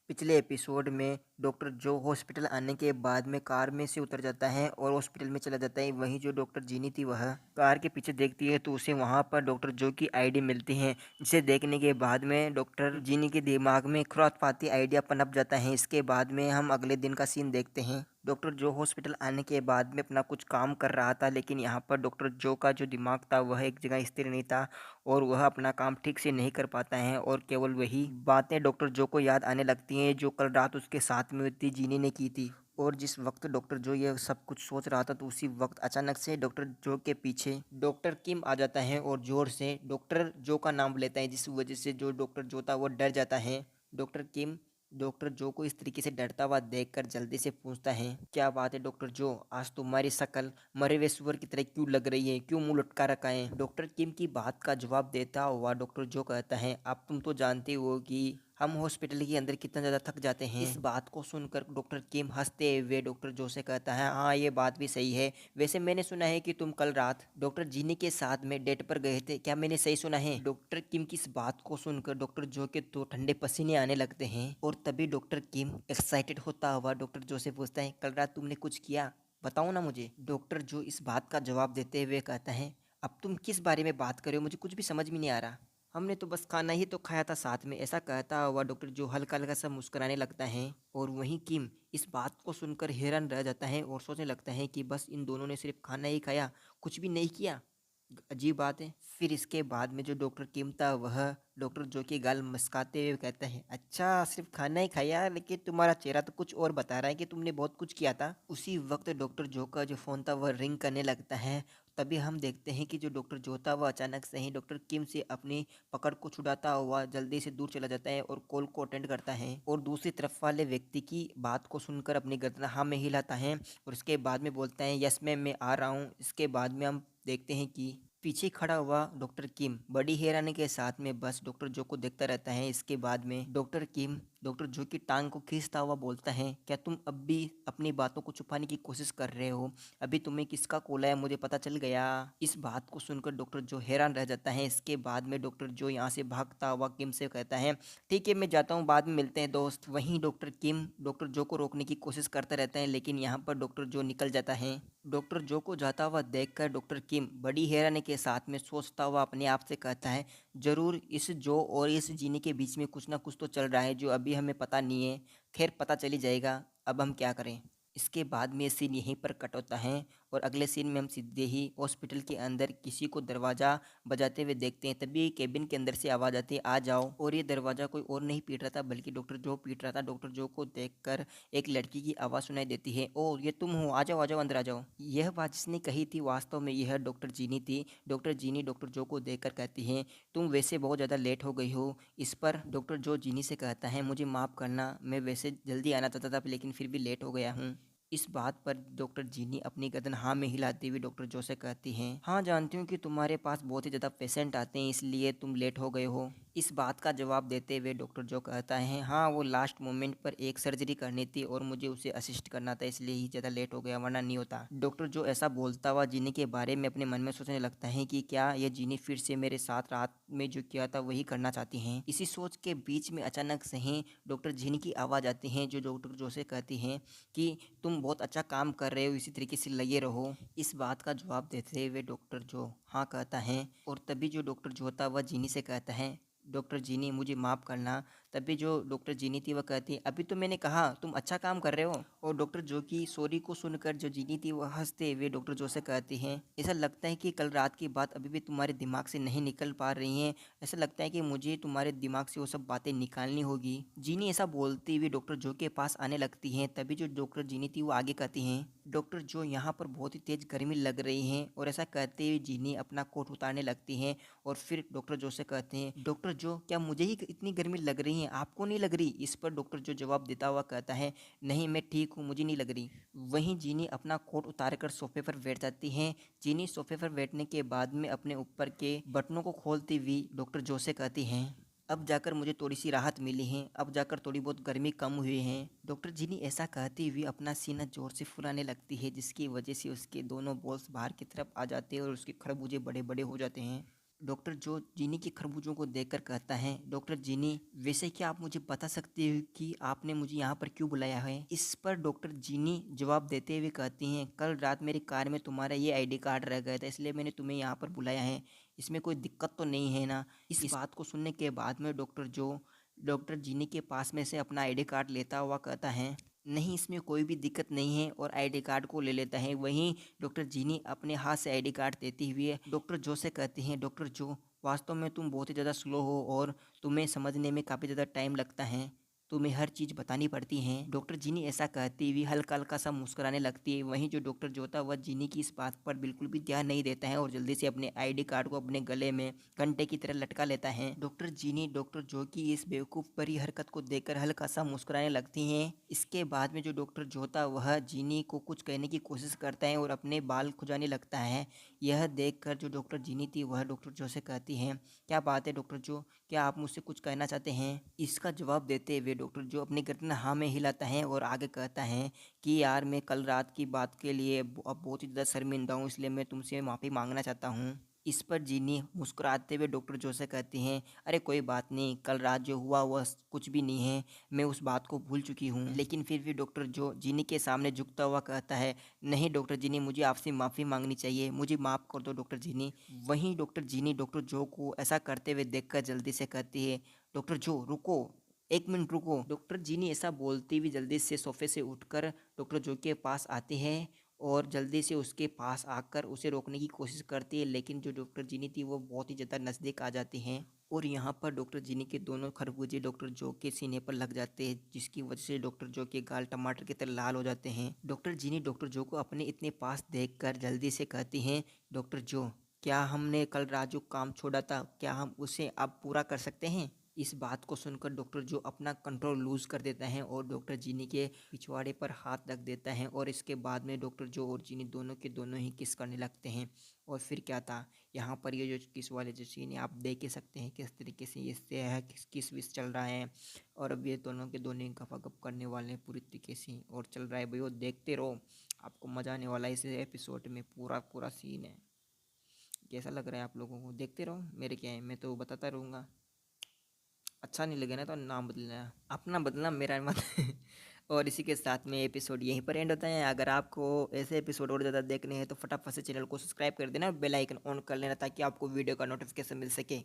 पिछले एपिसोड में डॉक्टर जो हॉस्पिटल आने के बाद में कार में से उतर जाता है और हॉस्पिटल में चला जाता है। वहीं जो डॉक्टर जीनी थी वह कार के पीछे देखती है तो उसे वहां पर डॉक्टर जो की आईडी मिलती है, जिसे देखने के बाद में डॉक्टर जीनी के दिमाग में खुरापाती आइडिया पनप जाता है। इसके बाद में हम अगले दिन का सीन देखते हैं। डॉक्टर जो हॉस्पिटल आने के बाद में अपना कुछ काम कर रहा था, लेकिन यहाँ पर डॉक्टर जो का जो दिमाग था वह एक जगह स्थिर नहीं था और वह अपना काम ठीक से नहीं कर पाता है और केवल वही बातें डॉक्टर जो को याद आने लगती हैं जो कल रात उसके साथ में थी जीनी ने की थी। और जिस वक्त डॉक्टर जो ये सब कुछ सोच रहा था तो उसी वक्त अचानक से डॉक्टर जो के पीछे डॉक्टर किम आ जाता है और जोर से डॉक्टर जो का नाम लेता है, जिस वजह से जो डॉक्टर जो था वो डर जाता है। डॉक्टर किम डॉक्टर जो को इस तरीके से डरता हुआ देखकर जल्दी से पूछता है, क्या बात है डॉक्टर जो, आज तुम्हारी शक्ल मरे हुए सुअर की तरह क्यों लग रही है, क्यों मुंह लटका रखा है। डॉक्टर किम की बात का जवाब देता हुआ डॉक्टर जो कहता है, अब तुम तो जानते हो कि हम हॉस्पिटल के अंदर कितना ज़्यादा थक जाते हैं। इस बात को सुनकर डॉक्टर किम हंसते हुए डॉक्टर जो से कहता है, हाँ ये बात भी सही है। वैसे मैंने सुना है कि तुम कल रात डॉक्टर जीनी के साथ में डेट पर गए थे, क्या मैंने सही सुना है। डॉक्टर किम की इस बात को सुनकर डॉक्टर जो के तो ठंडे पसीने आने लगते हैं और तभी डॉक्टर किम एक्साइटेड होता हुआ डॉक्टर जो से पूछता है, कल रात तुमने कुछ किया, बताओ ना मुझे। डॉक्टर जो इस बात का जवाब देते हुए कहता है, अब तुम किस बारे में बात कर रहे हो, मुझे कुछ भी समझ में नहीं आ रहा। हमने तो बस खाना ही तो खाया था साथ में। ऐसा कहता हुआ डॉक्टर जो हल्का हल्का सा मुस्कुराने लगता है और वहीं किम इस बात को सुनकर हैरान रह जाता है और सोचने लगता है कि बस इन दोनों ने सिर्फ खाना ही खाया, कुछ भी नहीं किया। अजीब बात है। फिर इसके बाद में जो डॉक्टर किम था वह डॉक्टर जो की गाल मस्काते हुए कहता है, अच्छा सिर्फ खाना ही खाया, लेकिन तुम्हारा चेहरा तो कुछ और बता रहा है कि तुमने बहुत कुछ किया था। उसी वक्त डॉक्टर जो का जो फ़ोन था वह रिंग करने लगता है। तभी हम देखते हैं कि जो डॉक्टर जो था वह अचानक से ही डॉक्टर किम से अपनी पकड़ को छुड़ाता हुआ जल्दी से दूर चला जाता है और कॉल को अटेंड करता है और दूसरी तरफ वाले व्यक्ति की बात को सुनकर अपनी गर्दन हाँ में हिलाता है और इसके बाद में बोलता है, यस मैम मैं आ रहा हूँ। इसके बाद में हम देखते हैं कि पीछे खड़ा हुआ डॉक्टर किम बड़ी हैरानी के साथ में बस डॉक्टर जो को देखता रहता है। इसके बाद में डॉक्टर किम डॉक्टर जो की टांग को खींचता हुआ बोलता है, क्या तुम अब भी अपनी बातों को छुपाने की कोशिश कर रहे हो, अभी तुम्हें किसका कॉल आया मुझे पता चल गया। इस बात को सुनकर डॉक्टर जो हैरान रह जाता है। इसके बाद में डॉक्टर जो यहाँ से भागता हुआ किम से कहता है, ठीक है मैं जाता हूँ, बाद में मिलते हैं दोस्त। वहीं डॉक्टर किम डॉक्टर जो को रोकने की कोशिश करता रहता है, लेकिन यहाँ पर डॉक्टर जो निकल जाता है। डॉक्टर जो को जाता हुआ देखकर डॉक्टर किम बड़ी हैरानी के साथ में सोचता हुआ अपने आप से कहता है, जरूर इस जो और इस जीनी के बीच में कुछ ना कुछ तो चल रहा है जो अभी हमें पता नहीं है। खैर पता चली जाएगा, अब हम क्या करें। इसके बाद में सीन यहीं पर कट होता है और अगले सीन में हम सीधे ही हॉस्पिटल के अंदर किसी को दरवाज़ा बजाते हुए देखते हैं। तभी केबिन के अंदर से आवाज़ आती है, आ जाओ। और ये दरवाज़ा कोई और नहीं पीट रहा था बल्कि डॉक्टर जो पीट रहा था। डॉक्टर जो को देखकर एक लड़की की आवाज़ सुनाई देती है, ओ ये तुम हो, आ जाओ अंदर आ जाओ। यह बात जिसने कही थी वास्तव में यह डॉक्टर जीनी थी। डॉक्टर जीनी डॉक्टर जो को देखकर कहती है, तुम वैसे बहुत ज़्यादा लेट हो गई हो। इस पर डॉक्टर जो जीनी से कहता है, मुझे माफ़ करना, मैं वैसे जल्दी आना चाहता था लेकिन फिर भी लेट हो गया हूँ। इस बात पर डॉक्टर जीनी अपनी गर्दन हाँ में हिलाती हुई डॉक्टर जो से कहती हैं, हाँ जानती हूँ कि तुम्हारे पास बहुत ही ज़्यादा पेशेंट आते हैं इसलिए तुम लेट हो गए हो। इस बात का जवाब देते हुए डॉक्टर जो कहता है, हाँ वो लास्ट मोमेंट पर एक सर्जरी करनी थी और मुझे उसे असिस्ट करना था इसलिए ही ज़्यादा लेट हो गया, वरना नहीं होता। डॉक्टर जो ऐसा बोलता हुआ जीनी के बारे में अपने मन में सोचने लगता है कि क्या यह जीनी फिर से मेरे साथ रात में जो किया था वही करना चाहती हैं। इसी सोच के बीच में अचानक से ही डॉक्टर जीनी की आवाज़ आती है जो डॉक्टर जो से कहती हैं कि तुम बहुत अच्छा काम कर रहे हो, इसी तरीके से लगे रहो। इस बात का जवाब देते हुए डॉक्टर जो हाँ कहता है और तभी जो डॉक्टर जो होता है वह जीनी से कहता है, डॉक्टर जीनी मुझे माफ़ करना। तभी जो डॉक्टर जीनी थी वह कहती है, अभी तो मैंने कहा तुम अच्छा काम कर रहे हो। और डॉक्टर जो की सॉरी को सुनकर जो जीनी थी वह हंसते हुए डॉक्टर जो से कहती हैं, ऐसा लगता है कि कल रात की बात अभी भी तुम्हारे दिमाग से नहीं निकल पा रही हैं, ऐसा लगता है कि मुझे तुम्हारे दिमाग से वो सब बातें निकालनी होगी। जीनी ऐसा बोलती हुई डॉक्टर जो के पास आने लगती हैं। तभी जो डॉक्टर जीनी थी वो आगे कहती हैं, डॉक्टर जो यहाँ पर बहुत ही तेज गर्मी लग रही है। और ऐसा कहते हुए जीनी अपना कोट उतारने लगती हैं और फिर डॉक्टर जो से कहते हैं, डॉक्टर जो क्या मुझे ही इतनी गर्मी लग रही है, आपको नहीं लग रही। इस पर डॉक्टर जो जवाब देता हुआ कहता है, नहीं मैं ठीक हूँ, मुझे नहीं लग रही। वहीं जीनी अपना कोट उतार कर सोफे पर बैठ जाती हैं। जीनी सोफे पर बैठने के बाद में अपने ऊपर के बटनों को खोलती हुई डॉक्टर जो से कहती हैं, अब जाकर मुझे थोड़ी सी राहत मिली है, अब जाकर थोड़ी बहुत गर्मी कम हुई है। डॉक्टर जीनी ऐसा कहती हुई अपना सीना जोर से फुलाने लगती है जिसकी वजह से उसके दोनों बॉल्स बाहर की तरफ आ जाते हैं और उसके खरबूजे बड़े बड़े हो जाते हैं। डॉक्टर जो जीनी के खरबूजों को देखकर कहता है, डॉक्टर जीनी, वैसे क्या आप मुझे बता सकते हो कि आपने मुझे यहाँ पर क्यों बुलाया है? इस पर डॉक्टर जीनी जवाब देते हुए कहती हैं, कल रात मेरी कार में तुम्हारा ये आईडी कार्ड रह गया था, इसलिए मैंने तुम्हें यहाँ पर बुलाया है। इसमें कोई दिक्कत तो नहीं है ना? इस बात को सुनने के बाद में डॉक्टर जीनी के पास में से अपना आईडी कार्ड लेता हुआ कहता है, नहीं, इसमें कोई भी दिक्कत नहीं है, और आईडी कार्ड को ले लेता है। वहीं डॉक्टर जीनी अपने हाथ से आईडी कार्ड देते हुए डॉक्टर जो से कहते हैं, डॉक्टर जो, वास्तव में तुम बहुत ही ज़्यादा स्लो हो और तुम्हें समझने में काफ़ी ज़्यादा टाइम लगता है, तुम्हें हर चीज़ बतानी पड़ती है। डॉक्टर जीनी ऐसा कहती हुई हल्का हल्का सा मुस्कुराने लगती है। वहीं जो डॉक्टर जो होता है वह जीनी की इस बात पर बिल्कुल भी ध्यान नहीं देता है और जल्दी से अपने आईडी कार्ड को अपने गले में घंटे की तरह लटका लेता है। डॉक्टर जीनी डॉक्टर जो की इस बेवकूफ़ भरी हरकत को देखकर हल्का सा मुस्कुराने लगती हैं। इसके बाद में जो डॉक्टर जो होता है वह जीनी को कुछ कहने की कोशिश करता है और अपने बाल खुजाने लगता है। यह देखकर जो डॉक्टर जीनी थी वह डॉक्टर जो से कहती हैं, क्या बात है डॉक्टर जो, क्या आप मुझसे कुछ कहना चाहते हैं? इसका जवाब देते हुए डॉक्टर जो अपनी गर्दन हाँ में हिलाता है और आगे कहता है कि यार, मैं कल रात की बात के लिए अब बहुत ही ज़्यादा शर्मिंदा हूँ, इसलिए मैं तुमसे माफ़ी मांगना चाहता हूँ। इस पर जीनी मुस्कुराते हुए डॉक्टर जो से कहती हैं, अरे कोई बात नहीं, कल रात जो हुआ वह कुछ भी नहीं है, मैं उस बात को भूल चुकी हूँ। लेकिन फिर भी डॉक्टर जो जीनी के सामने झुकता हुआ कहता है, नहीं डॉक्टर जीनी, मुझे आपसे माफ़ी मांगनी चाहिए, मुझे माफ़ कर दो डॉक्टर जीनी। वहीं डॉक्टर जीनी डॉक्टर जो को ऐसा करते हुए देखकर जल्दी से कहती है, डॉक्टर जो रुको, एक मिनट रुको। डॉक्टर जीनी ऐसा बोलती हुई जल्दी से सोफे से उठकर डॉक्टर जो के पास आती है और जल्दी से उसके पास आकर उसे रोकने की कोशिश करती है, लेकिन जो डॉक्टर जीनी थी वो बहुत ही ज़्यादा नज़दीक आ जाती हैं और यहाँ पर डॉक्टर जीनी के दोनों खरबूजे डॉक्टर जो के सीने पर लग जाते हैं, जिसकी वजह से डॉक्टर जो के गाल टमाटर की तरह लाल हो जाते हैं। डॉक्टर जीनी डॉक्टर जो को अपने इतने पास देखकर जल्दी से कहती हैं, डॉक्टर जो, क्या हमने कल राजू काम छोड़ा था, क्या हम उसे अब पूरा कर सकते हैं? इस बात को सुनकर डॉक्टर जो अपना कंट्रोल लूज़ कर देता है और डॉक्टर जीनी के पिछवाड़े पर हाथ रख देता है और इसके बाद में डॉक्टर जो और जीनी दोनों के दोनों ही किस करने लगते हैं। और फिर क्या था, यहाँ पर ये जो किस वाले जो सीन है आप देख ही सकते हैं किस तरीके से इससे है किस विस चल रहा है, और अब ये दोनों के दोनों ही गपागप करने वाले हैं पूरी तरीके से और चल रहा है भाई, वो देखते रहो, आपको मज़ा आने वाला है इस एपिसोड में, पूरा पूरा सीन है। कैसा लग रहा है आप लोगों को? देखते रहो, मेरे क्या है, मैं तो बताता रहूँगा। अच्छा नहीं लगे ना तो नाम बदलना, अपना बदलना, मेरा मत। और इसी के साथ में एपिसोड यहीं पर एंड होता है। अगर आपको ऐसे एपिसोड और ज़्यादा देखने हैं तो फटाफट से चैनल को सब्सक्राइब कर देना और बेल आइकन ऑन कर लेना ताकि आपको वीडियो का नोटिफिकेशन मिल सके।